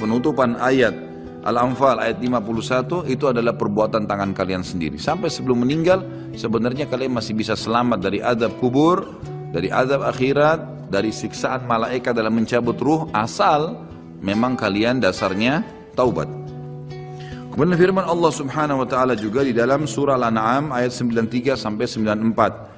penutupan ayat Al-Anfal ayat 51 itu adalah perbuatan tangan kalian sendiri. Sampai sebelum meninggal sebenarnya kalian masih bisa selamat dari azab kubur, dari azab akhirat, dari siksaan malaikat dalam mencabut ruh, asal memang kalian dasarnya taubat. Kemudian firman Allah Subhanahu wa taala juga di dalam surah Al-An'am ayat 93 sampai 94.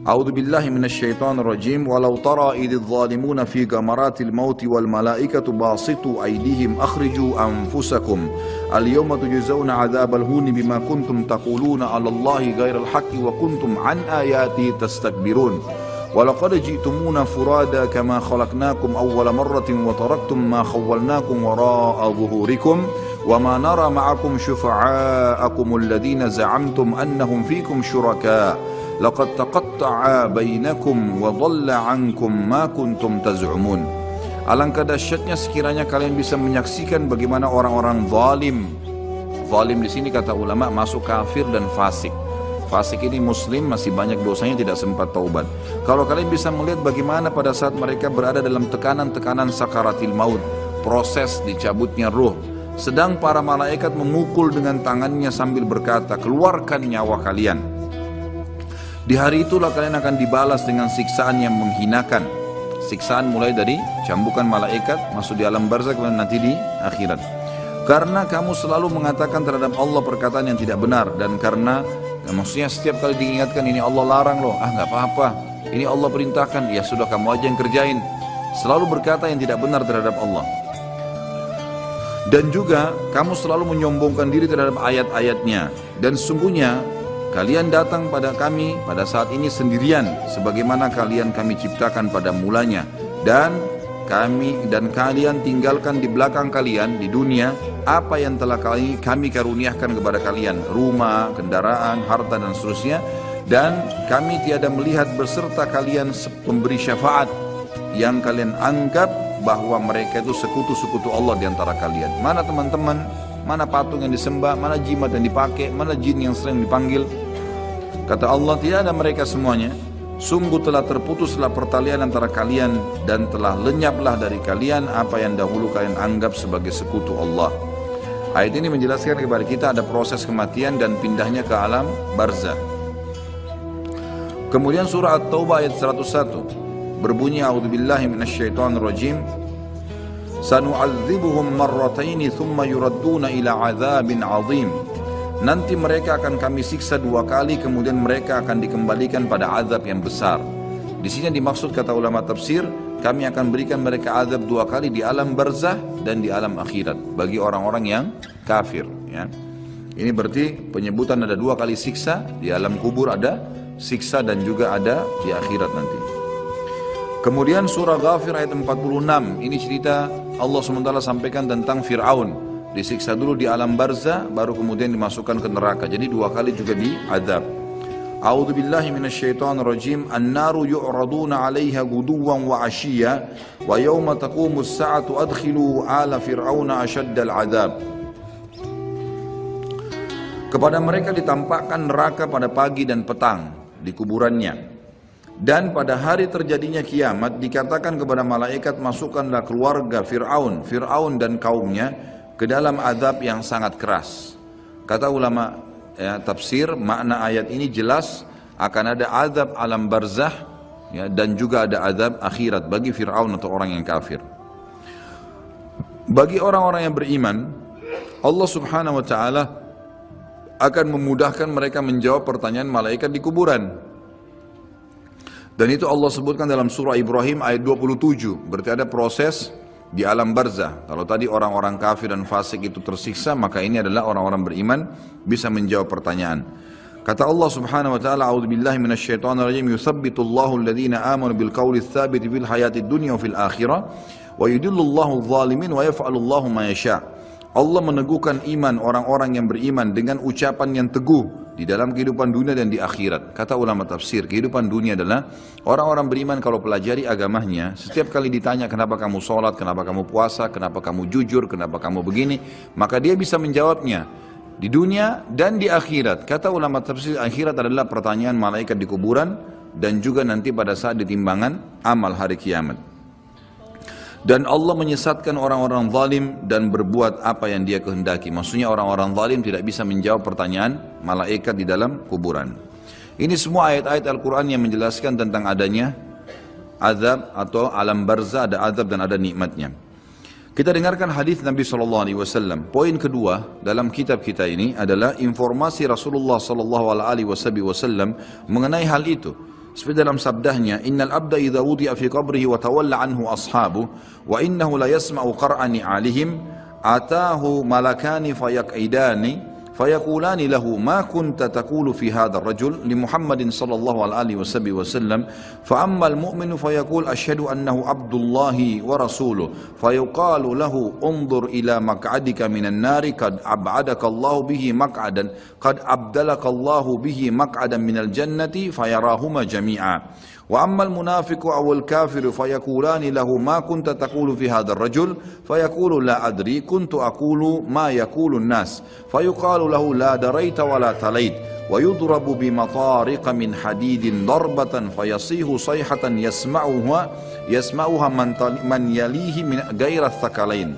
A'udzu billahi minasyaitonir rajim. Walau tara idz zalimuna fi gamaratil maut wal malaikatu basitu aydihim akhriju anfusakum al-yawma tujzauna 'adzabal huni bima kuntum taquluna 'ala Allahi ghairal haqqi wa kuntum 'an ayati tastakbirun. ولقد جئتمونا فرادا كما خلقناكم أول مرة وتركتم ما خولناكم وراء ظهوركم وما نرى معكم شفعاءكم الذين زعمتم أنهم فيكم شركاء لقد تقطع بينكم وضل عنكم ما كنتم تزعمون. Alangkah dahsyatnya sekiranya kalian bisa menyaksikan bagaimana orang-orang zalim. Zalim di sini kata ulama masuk kafir dan fasik. Fasik ini muslim, masih banyak dosanya, tidak sempat taubat. Kalau kalian bisa melihat bagaimana pada saat mereka berada dalam tekanan-tekanan sakaratil maut, proses dicabutnya ruh, sedang para malaikat memukul dengan tangannya sambil berkata, keluarkan nyawa kalian. Di hari itulah kalian akan dibalas dengan siksaan yang menghinakan. Siksaan mulai dari cambukan malaikat, masuk di alam barzakh, kemudian nanti di akhirat. Karena kamu selalu mengatakan terhadap Allah perkataan yang tidak benar, dan karena maksudnya setiap kali diingatkan ini Allah larang loh, nggak apa-apa, ini Allah perintahkan, ya sudah kamu aja yang kerjain. Selalu berkata yang tidak benar terhadap Allah. Dan juga kamu selalu menyombongkan diri terhadap ayat-ayatnya. Dan sesungguhnya kalian datang pada kami pada saat ini sendirian, sebagaimana kalian kami ciptakan pada mulanya. Dan kalian tinggalkan di belakang kalian di dunia apa yang telah kami karuniakan kepada kalian, rumah, kendaraan, harta dan seterusnya, dan kami tiada melihat beserta kalian pemberi syafaat yang kalian anggap bahwa mereka itu sekutu-sekutu Allah di antara kalian. Mana teman-teman, mana patung yang disembah, mana jimat yang dipakai, mana jin yang sering dipanggil. Kata Allah, tidak ada mereka semuanya. Sungguh telah terputuslah pertalian antara kalian dan telah lenyaplah dari kalian apa yang dahulu kalian anggap sebagai sekutu Allah. Ayat ini menjelaskan kepada kita ada proses kematian dan pindahnya ke alam barzah. Kemudian surah At-Taubah ayat 101 berbunyi, A'udzubillahi minasyaitonirrajim. Sanu'adzibuhum marrataini thumma yuradduna ila 'adzabin 'adzim. Nanti mereka akan kami siksa 2 kali, kemudian mereka akan dikembalikan pada azab yang besar. Di sini dimaksud kata ulama tafsir, kami akan berikan mereka azab 2 kali di alam barzah dan di alam akhirat bagi orang-orang yang kafir. Ya. Ini berarti penyebutan ada 2 kali siksa, di alam kubur ada siksa dan juga ada di akhirat nanti. Kemudian surah Ghafir ayat 46, ini cerita Allah SWT sampaikan tentang Fir'aun. Disiksa dulu di alam barzah, baru kemudian dimasukkan ke neraka. Jadi 2 kali juga diazab. A'udzu billahi minasyaitonir rajim. An-naru yu'raduna 'alaiha ghuduwan wa 'ashiyya wa yawma taqumus sa'atu adkhilu ala fir'auna ashaddal 'adzab. Kepada mereka ditampakkan neraka pada pagi dan petang di kuburannya. Dan pada hari terjadinya kiamat dikatakan kepada malaikat, masukkanlah keluarga Fir'aun dan kaumnya ke dalam azab yang sangat keras. Kata ulama tafsir, makna ayat ini jelas akan ada azab alam barzah ya, dan juga ada azab akhirat bagi Fir'aun atau orang yang kafir. Bagi orang-orang yang beriman, Allah Subhanahu wa taala akan memudahkan mereka menjawab pertanyaan malaikat di kuburan. Dan itu Allah sebutkan dalam surah Ibrahim ayat 27. Berarti ada proses di alam barzah. Kalau tadi orang-orang kafir dan fasik itu tersiksa, maka ini adalah orang-orang beriman bisa menjawab pertanyaan. Kata Allah Subhanahu wa taala, A'udzubillahi minasyaitonir rajim. Yuthabbitullahu alladhina amanu bil qawli tsabiti fil hayatid dunya wa fil akhirah wa yudillullahu adh-dhalimin wa yaf'alullahu ma yasha'. Allah meneguhkan iman orang-orang yang beriman dengan ucapan yang teguh di dalam kehidupan dunia dan di akhirat. Kata ulama tafsir, kehidupan dunia adalah orang-orang beriman kalau pelajari agamanya, setiap kali ditanya kenapa kamu sholat, kenapa kamu puasa, kenapa kamu jujur, kenapa kamu begini, maka dia bisa menjawabnya di dunia dan di akhirat. Kata ulama tafsir, akhirat adalah pertanyaan malaikat di kuburan dan juga nanti pada saat ditimbangan amal hari kiamat. Dan Allah menyesatkan orang-orang zalim dan berbuat apa yang dia kehendaki. Maksudnya orang-orang zalim tidak bisa menjawab pertanyaan malaikat di dalam kuburan. Ini semua ayat-ayat Al-Quran yang menjelaskan tentang adanya azab atau alam barzah, ada azab dan ada nikmatnya. Kita dengarkan hadis Nabi SAW. Poin kedua dalam kitab kita ini adalah informasi Rasulullah SAW mengenai hal itu. Seperti dalam sabdahnya, Innal abda idha wudi'a fi qabrihi wa tawalla anhu ashabu wa innahu la yasma'u qar'ani alihim atahu malakani fayaq'idani فيقولان له ما كنت تقول في هذا الرجل لمحمد صلى الله عليه وسلم فأما المؤمن فيقول أشهد أنه عبد الله ورسوله فيقال له انظر إلى مقعدك من النار قد أبعدك الله به مقعدا قد أبدلك الله به مقعدا من الجنة فيراهما جميعا وأما المنافق أو الكافر فيقولان له ما كنت تقول في هذا الرجل فيقول لا أدري كنت أقول ما يقول الناس فيقال له لا دريت ولا تليت ويضرب بمطارق من حديد ضربة فيصيح صيحة يسمعها من يليه من غير الثقلين.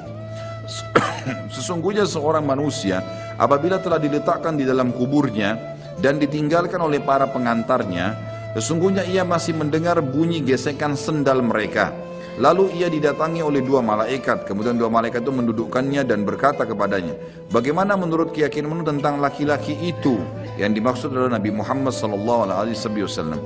Sesungguhnya seorang manusia apabila telah diletakkan di dalam kuburnya dan ditinggalkan oleh para pengantarnya, sesungguhnya ia masih mendengar bunyi gesekan sendal mereka. Lalu ia didatangi oleh dua malaikat. Kemudian dua malaikat itu mendudukkannya dan berkata kepadanya, bagaimana menurut keyakinanmu tentang laki-laki itu? Yang dimaksud adalah Nabi Muhammad SAW.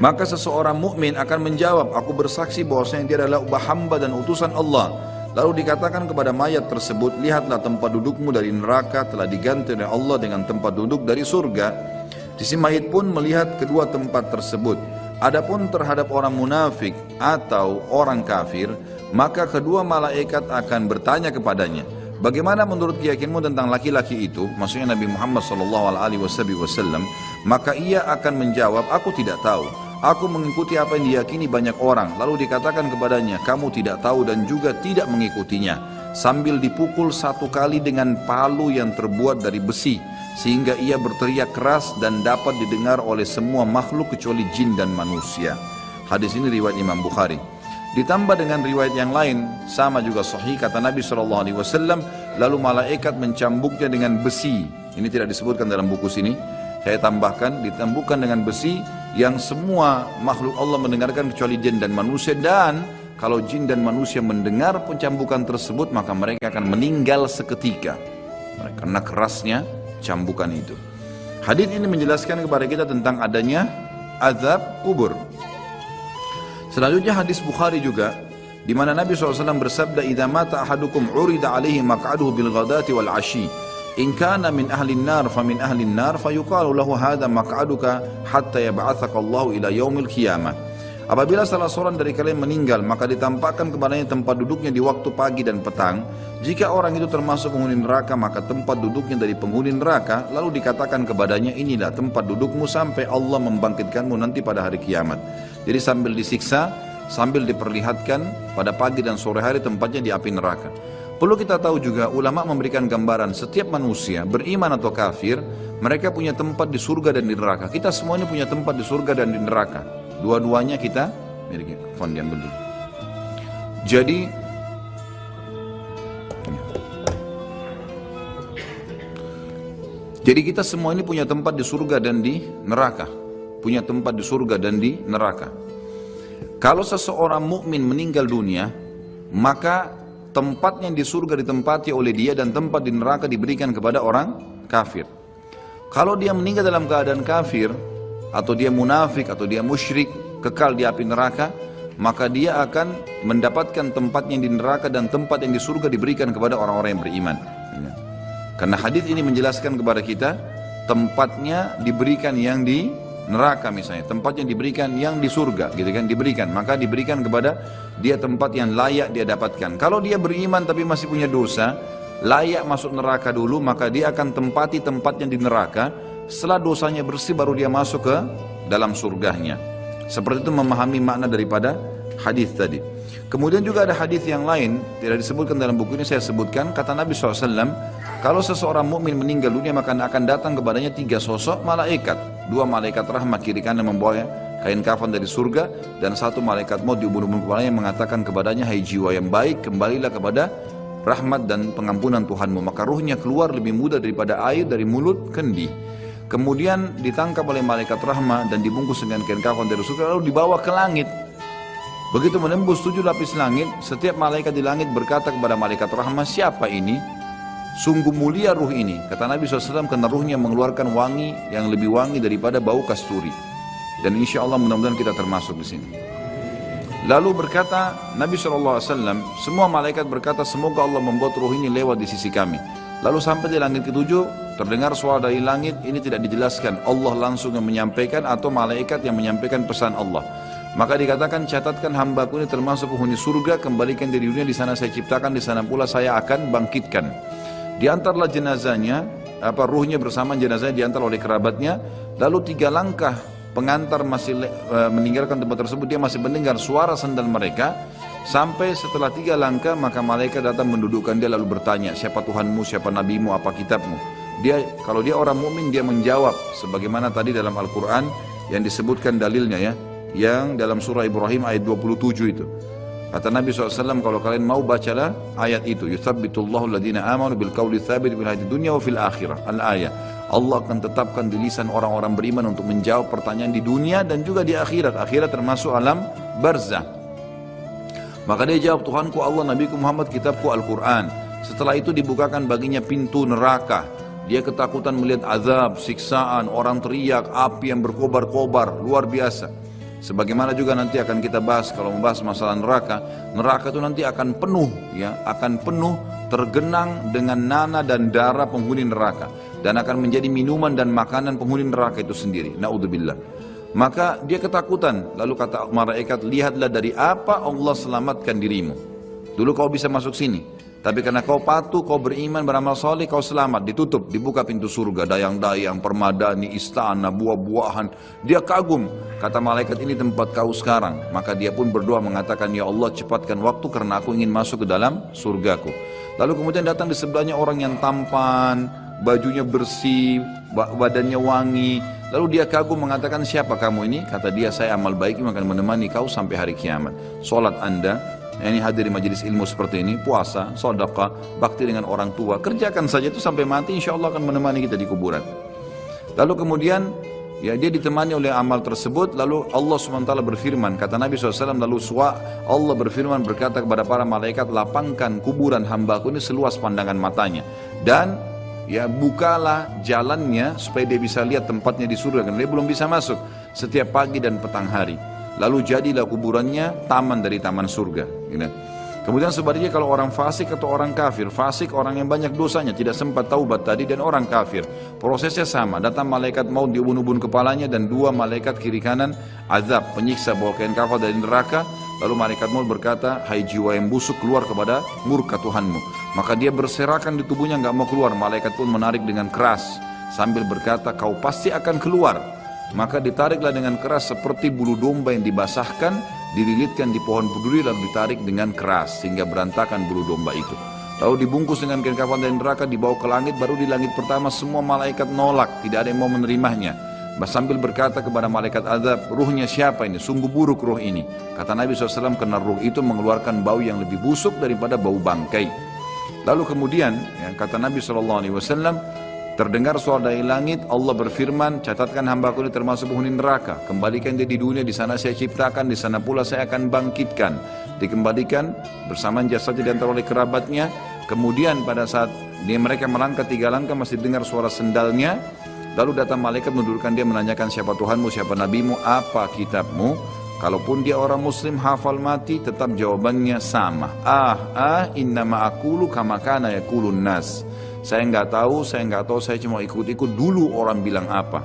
Maka seseorang mukmin akan menjawab, aku bersaksi bahwasanya dia adalah hamba dan utusan Allah. Lalu dikatakan kepada mayat tersebut, lihatlah tempat dudukmu dari neraka telah diganti oleh Allah dengan tempat duduk dari surga. Si mayit pun melihat kedua tempat tersebut. Adapun terhadap orang munafik atau orang kafir, maka kedua malaikat akan bertanya kepadanya, bagaimana menurut keyakinanmu tentang laki-laki itu? Maksudnya Nabi Muhammad SAW. Maka ia akan menjawab, aku tidak tahu. Aku mengikuti apa yang diyakini banyak orang. Lalu dikatakan kepadanya, kamu tidak tahu dan juga tidak mengikutinya. Sambil dipukul satu kali dengan palu yang terbuat dari besi, sehingga ia berteriak keras dan dapat didengar oleh semua makhluk kecuali jin dan manusia. Hadis ini riwayat Imam Bukhari. Ditambah dengan riwayat yang lain, sama juga sahih, kata Nabi SAW, lalu malaikat mencambuknya dengan besi. Ini tidak disebutkan dalam buku sini, saya tambahkan, ditambukkan dengan besi yang semua makhluk Allah mendengarkan kecuali jin dan manusia. Dan kalau jin dan manusia mendengar pencambukan tersebut, maka mereka akan meninggal seketika karena kerasnya cambukan itu. Hadis ini menjelaskan kepada kita tentang adanya azab kubur. Selanjutnya hadis Bukhari juga, di mana Nabi SAW bersabda, idza mata ahadukum urida alaihi maq'aduhu bil ghadati wal ashi in kana min ahli an-nar fa min ahli an-nar fayuqalu lahu hadha maq'aduka hatta yab'atsaka Allah ila yaumil qiyamah. Apabila salah seorang dari kalian meninggal, maka ditampakkan kepadanya tempat duduknya di waktu pagi dan petang. Jika orang itu termasuk penghuni neraka, maka tempat duduknya dari penghuni neraka. Lalu dikatakan kepadanya, inilah tempat dudukmu sampai Allah membangkitkanmu nanti pada hari kiamat. Jadi sambil disiksa, sambil diperlihatkan pada pagi dan sore hari tempatnya di api neraka. Perlu kita tahu juga, ulama memberikan gambaran setiap manusia, beriman atau kafir, mereka punya tempat di surga dan di neraka. Kita semuanya punya tempat di surga dan di neraka. Dua-duanya kita miliki. Fondian betul. Jadi kita semua ini punya tempat di surga dan di neraka. Punya tempat di surga dan di neraka. Kalau seseorang mukmin meninggal dunia, maka tempatnya di surga ditempati oleh dia dan tempat di neraka diberikan kepada orang kafir. Kalau dia meninggal dalam keadaan kafir, atau dia munafik, atau dia musyrik, kekal di api neraka, maka dia akan mendapatkan tempatnya di neraka dan tempat yang di surga diberikan kepada orang-orang yang beriman. Karena hadis ini menjelaskan kepada kita, tempatnya diberikan yang di neraka misalnya, tempatnya diberikan yang di surga, gitu kan, diberikan, maka diberikan kepada dia tempat yang layak dia dapatkan. Kalau dia beriman tapi masih punya dosa, layak masuk neraka dulu, maka dia akan tempati tempatnya di neraka. Setelah dosanya bersih baru dia masuk ke dalam surganya. Seperti itu memahami makna daripada hadis tadi. Kemudian juga ada hadis yang lain, tidak disebutkan dalam buku ini, saya sebutkan, kata Nabi SAW, kalau seseorang mukmin meninggal dunia maka akan datang kepadanya 3 sosok malaikat. 2 malaikat rahmat kiri kanan membawa kain kafan dari surga, dan satu malaikat maut di ubun-ubun kepalanya yang mengatakan kepadanya, hai jiwa yang baik, kembalilah kepada rahmat dan pengampunan Tuhanmu. Maka ruhnya keluar lebih mudah daripada air dari mulut kendi. Kemudian ditangkap oleh malaikat rahmat dan dibungkus dengan kain kafan dari surga, lalu dibawa ke langit. Begitu menembus 7 lapis langit, setiap malaikat di langit berkata kepada malaikat rahmat, siapa ini? Sungguh mulia ruh ini. Kata Nabi SAW, karena ruhnya mengeluarkan wangi yang lebih wangi daripada bau kasturi. Dan insya Allah mudah-mudahan kita termasuk di sini. Lalu berkata Nabi SAW, semua malaikat berkata, semoga Allah membuat ruh ini lewat di sisi kami. Lalu sampai di langit ke-7, terdengar suara dari langit, ini tidak dijelaskan, Allah langsung yang menyampaikan atau malaikat yang menyampaikan pesan Allah. Maka dikatakan, catatkan hambaku ini termasuk penghuni surga, kembalikan dari dunia, di sana saya ciptakan, di sana pula saya akan bangkitkan. Diantarlah jenazahnya, ruhnya bersama jenazahnya diantar oleh kerabatnya, lalu 3 langkah pengantar masih meninggalkan tempat tersebut, dia masih mendengar suara sandal mereka. Sampai setelah 3 langkah, maka malaikat datang mendudukkan dia lalu bertanya, siapa Tuhanmu, siapa nabimu, apa kitabmu? Kalau dia orang mukmin, dia menjawab sebagaimana tadi dalam Al-Quran yang disebutkan dalilnya ya, yang dalam surah Ibrahim ayat 27 itu. Kata Nabi SAW, kalau kalian mau bacalah ayat itu, yuthabbitullahu alladhina amanu bil qawli tsabit fil hayatid dunya wa fil akhirah. Al-ayat. Allah akan tetapkan di lisan orang-orang beriman untuk menjawab pertanyaan di dunia dan juga di akhirat. Akhirat termasuk alam barzah. Maka dia jawab, Tuhanku Allah, Nabiku Muhammad, kitabku Al-Quran. Setelah itu dibukakan baginya pintu neraka. Dia ketakutan melihat azab, siksaan, orang teriak, api yang berkobar-kobar, luar biasa. Sebagaimana juga nanti akan kita bahas kalau membahas masalah neraka. Neraka itu nanti akan penuh, ya, akan penuh tergenang dengan nanah dan darah penghuni neraka, dan akan menjadi minuman dan makanan penghuni neraka itu sendiri. Naudzubillah. Maka dia ketakutan. Lalu kata malaikat, lihatlah dari apa Allah selamatkan dirimu. Dulu kau bisa masuk sini, tapi karena kau patuh, kau beriman, beramal soleh, kau selamat. Ditutup, dibuka pintu surga, dayang-dayang, permadani, istana, buah-buahan. Dia kagum. Kata malaikat, ini tempat kau sekarang. Maka dia pun berdoa mengatakan, ya Allah cepatkan waktu karena aku ingin masuk ke dalam surgaku. Lalu kemudian datang di sebelahnya orang yang tampan, bajunya bersih, badannya wangi. Lalu dia kagum mengatakan, siapa kamu ini? Kata dia, saya amal baik yang akan menemani kau sampai hari kiamat. Salat anda, ini hadir di majelis ilmu seperti ini, puasa, sedekah, bakti dengan orang tua, kerjakan saja itu sampai mati, insya Allah akan menemani kita di kuburan. Lalu kemudian ya dia ditemani oleh amal tersebut. Lalu Allah SWT berfirman, kata Nabi SAW, lalu Allah berfirman berkata kepada para malaikat, lapangkan kuburan hambaku ini seluas pandangan matanya, dan ya bukalah jalannya supaya dia bisa lihat tempatnya di surga, karena dia belum bisa masuk setiap pagi dan petang hari. Lalu jadilah kuburannya taman dari taman surga, gitu. Kemudian sebaliknya kalau orang fasik atau orang kafir, fasik orang yang banyak dosanya, tidak sempat taubat tadi, dan orang kafir, prosesnya sama. Datang malaikat maut di ubun-ubun kepalanya dan 2 malaikat kiri kanan azab, penyiksa bawa kain kafan dari neraka. Lalu malaikat maut berkata, hai jiwa yang busuk, keluar kepada murka Tuhanmu. Maka dia berserakan di tubuhnya, nggak mau keluar. Malaikat pun menarik dengan keras sambil berkata, kau pasti akan keluar. Maka ditariklah dengan keras seperti bulu domba yang dibasahkan, dililitkan di pohon berduri lalu ditarik dengan keras sehingga berantakan bulu domba itu. Lalu dibungkus dengan kain kafan dari neraka, dibawa ke langit. Baru di langit pertama semua malaikat nolak, tidak ada yang mau menerimanya. Sambil berkata kepada malaikat azab, ruhnya siapa ini? Sungguh buruk ruh ini. Kata Nabi SAW, karena ruh itu mengeluarkan bau yang lebih busuk daripada bau bangkai. Lalu kemudian ya, kata Nabi SAW, terdengar suara dari langit, Allah berfirman, catatkan hambaku ini termasuk penghuni neraka, kembalikan dia di dunia, di sana saya ciptakan, di sana pula saya akan bangkitkan. Dikembalikan bersama jasadnya diantar oleh kerabatnya. Kemudian pada saat mereka melangkah 3 langkah masih dengar suara sendalnya. Lalu datang malaikat mendudukkan dia, menanyakan siapa Tuhanmu, siapa nabimu, apa kitabmu. Kalaupun dia orang muslim hafal mati, tetap jawabannya sama. Innama aqulu kama kana yaqulun nas. Saya nggak tahu, saya cuma ikut-ikut dulu orang bilang apa.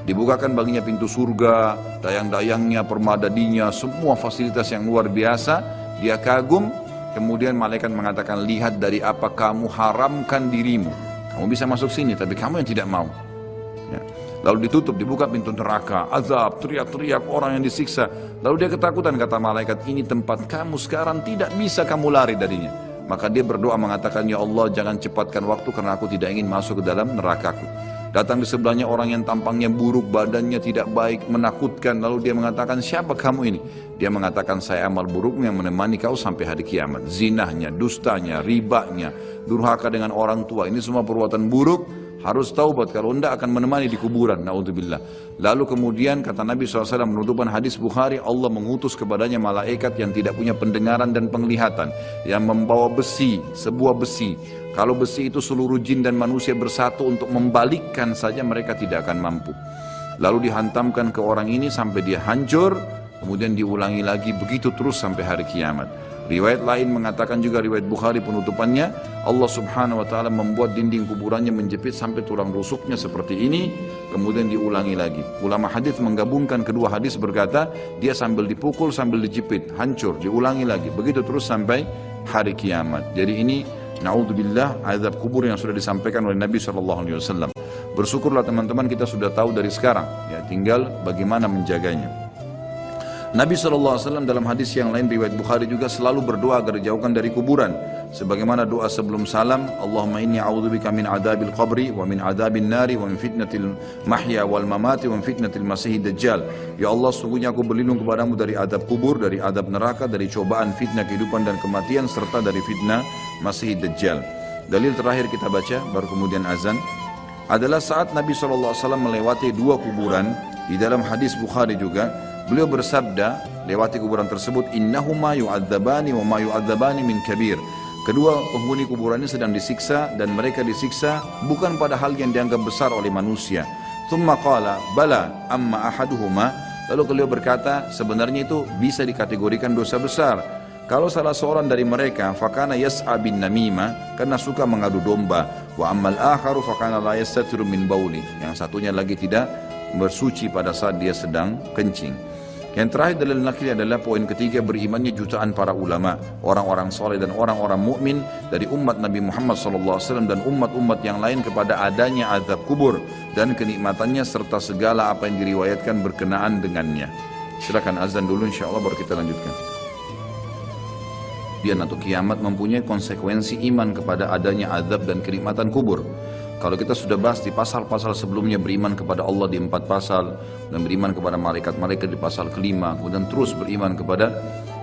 Dibukakan baginya pintu surga, dayang-dayangnya, permadaninya, semua fasilitas yang luar biasa. Dia kagum, kemudian malaikat mengatakan, lihat dari apa kamu haramkan dirimu. Kamu bisa masuk sini, tapi kamu yang tidak mau. Ya. Lalu ditutup, dibuka pintu neraka, azab, teriak-teriak orang yang disiksa. Lalu dia ketakutan, kata malaikat, ini tempat kamu sekarang, tidak bisa kamu lari darinya. Maka dia berdoa mengatakan, ya Allah jangan cepatkan waktu karena aku tidak ingin masuk ke dalam nerakaku. Datang di sebelahnya orang yang tampangnya buruk, badannya tidak baik, menakutkan. Lalu dia mengatakan, siapa kamu ini? Dia mengatakan, saya amal burukmu yang menemani kau sampai hari kiamat. Zinahnya, dustanya, ribanya, durhaka dengan orang tua. Ini semua perbuatan buruk. Harus taubat, kalau tidak akan menemani di kuburan. Na'udzubillah. Lalu kemudian kata Nabi SAW menutupan hadis Bukhari, Allah mengutus kepadanya malaikat yang tidak punya pendengaran dan penglihatan, yang membawa besi, sebuah besi. Kalau besi itu seluruh jin dan manusia bersatu untuk membalikkan saja, mereka tidak akan mampu. Lalu dihantamkan ke orang ini sampai dia hancur, kemudian diulangi lagi, begitu terus sampai hari kiamat. Riwayat lain mengatakan juga, riwayat Bukhari penutupannya, Allah subhanahu wa ta'ala membuat dinding kuburannya menjepit sampai tulang rusuknya seperti ini, kemudian diulangi lagi. Ulama hadis menggabungkan kedua hadis, berkata dia sambil dipukul sambil dijepit, hancur, diulangi lagi, begitu terus sampai hari kiamat. Jadi ini na'udzubillah azab kubur yang sudah disampaikan oleh Nabi SAW. Bersyukurlah teman-teman, kita sudah tahu dari sekarang, ya tinggal bagaimana menjaganya. Nabi SAW dalam hadis yang lain riwayat Bukhari juga selalu berdoa agar dijauhkan dari kuburan. Sebagaimana doa sebelum salam, Allahumma inni a'udzubika min adabil qabri wa min adabin nari wa min fitnatil mahya wal mamati wa min fitnatil masihid dajjal. Ya Allah, sungguhnya aku berlindung kepadamu dari adab kubur, dari adab neraka, dari cobaan fitnah kehidupan dan kematian, serta dari fitnah masihid dajjal. Dalil terakhir kita baca, baru kemudian azan, adalah saat Nabi SAW melewati dua kuburan. Di dalam hadis Bukhari juga, beliau bersabda lewati kuburan tersebut, innahuma yu'adzabani wa ma yu'adzabani min kabir. Kedua penghuni kuburan ini sedang disiksa, dan mereka disiksa bukan pada hal yang dianggap besar oleh manusia. Thumma qala bala amma ahaduhuma. Lalu beliau berkata, sebenarnya itu bisa dikategorikan dosa besar. Kalau salah seorang dari mereka fakana yas'a bin namimah, karena suka mengadu domba, wa ammal akharu fakana la yastatiru min bauli, yang satunya lagi tidak bersuci pada saat dia sedang kencing. Yang terakhir dalil nakli adalah poin ketiga, berimannya jutaan para ulama, orang-orang soleh dan orang-orang mukmin dari umat Nabi Muhammad SAW dan umat-umat yang lain kepada adanya azab kubur dan kenikmatannya serta segala apa yang diriwayatkan berkenaan dengannya. Silakan azan dulu, insya Allah baru kita lanjutkan. Biar nanti kiamat mempunyai konsekuensi iman kepada adanya azab dan kenikmatan kubur. Kalau kita sudah bahas di pasal-pasal sebelumnya, beriman kepada Allah di 4 pasal, dan beriman kepada malaikat-malaikat di pasal kelima, kemudian terus beriman kepada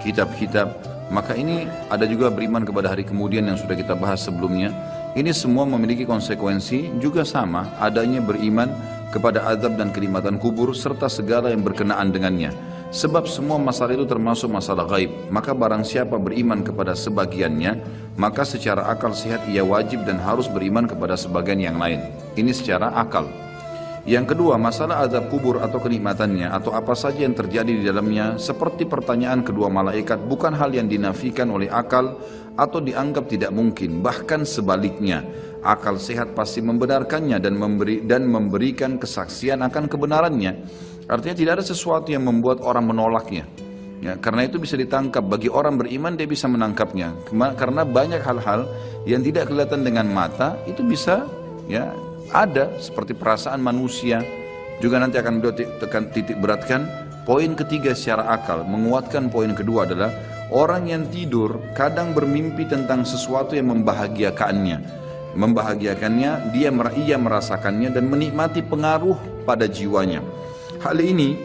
kitab-kitab, maka ini ada juga beriman kepada hari kemudian yang sudah kita bahas sebelumnya. Ini semua memiliki konsekuensi juga sama, adanya beriman kepada azab dan kenikmatan kubur serta segala yang berkenaan dengannya. Sebab semua masalah itu termasuk masalah gaib. Maka barang siapa beriman kepada sebagiannya, maka secara akal sehat ia wajib dan harus beriman kepada sebagian yang lain. Ini secara akal. Yang kedua, masalah azab kubur atau kenikmatannya atau apa saja yang terjadi di dalamnya, seperti pertanyaan kedua malaikat, bukan hal yang dinafikan oleh akal atau dianggap tidak mungkin. Bahkan sebaliknya, akal sehat pasti membenarkannya dan memberikan kesaksian akan kebenarannya. Artinya tidak ada sesuatu yang membuat orang menolaknya. Ya, karena itu bisa ditangkap. Bagi orang beriman dia bisa menangkapnya. Karena banyak hal-hal yang tidak kelihatan dengan mata itu bisa ya ada, seperti perasaan manusia. Juga nanti akan titik beratkan poin ketiga secara akal. Menguatkan poin kedua adalah orang yang tidur kadang bermimpi tentang sesuatu yang membahagiakannya. Membahagiakannya, ia merasakannya dan menikmati pengaruh pada jiwanya. Hal ini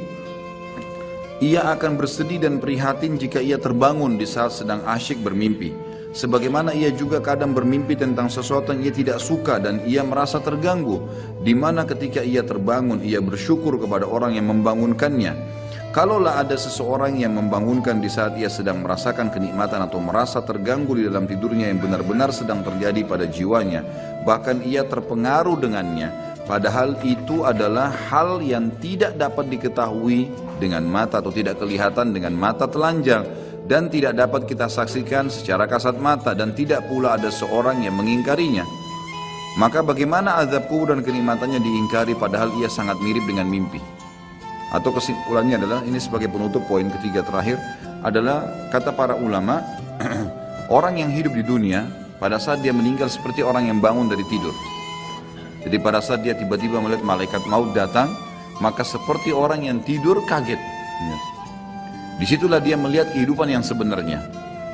ia akan bersedih dan prihatin jika ia terbangun di saat sedang asyik bermimpi. Sebagaimana ia juga kadang bermimpi tentang sesuatu yang ia tidak suka dan ia merasa terganggu, di mana ketika ia terbangun ia bersyukur kepada orang yang membangunkannya. Kalaulah ada seseorang yang membangunkan di saat ia sedang merasakan kenikmatan atau merasa terganggu di dalam tidurnya yang benar-benar sedang terjadi pada jiwanya, bahkan ia terpengaruh dengannya, padahal itu adalah hal yang tidak dapat diketahui dengan mata atau tidak kelihatan dengan mata telanjang dan tidak dapat kita saksikan secara kasat mata dan tidak pula ada seorang yang mengingkarinya. Maka bagaimana azab kubur dan kenikmatannya diingkari padahal ia sangat mirip dengan mimpi? Atau kesimpulannya adalah, ini sebagai penutup poin ketiga terakhir, adalah kata para ulama, orang yang hidup di dunia pada saat dia meninggal seperti orang yang bangun dari tidur. Jadi pada saat dia tiba-tiba melihat malaikat maut datang, maka seperti orang yang tidur kaget. Disitulah dia melihat kehidupan yang sebenarnya.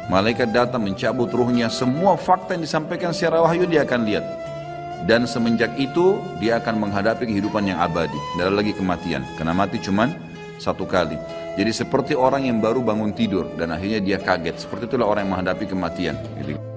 Malaikat datang mencabut ruhnya, semua fakta yang disampaikan secara wahyu dia akan lihat. dan semenjak itu dia akan menghadapi kehidupan yang abadi, tidak ada lagi kematian, karena mati cuman satu kali. Jadi seperti orang yang baru bangun tidur dan akhirnya dia kaget, seperti itulah orang yang menghadapi kematian. Gitu.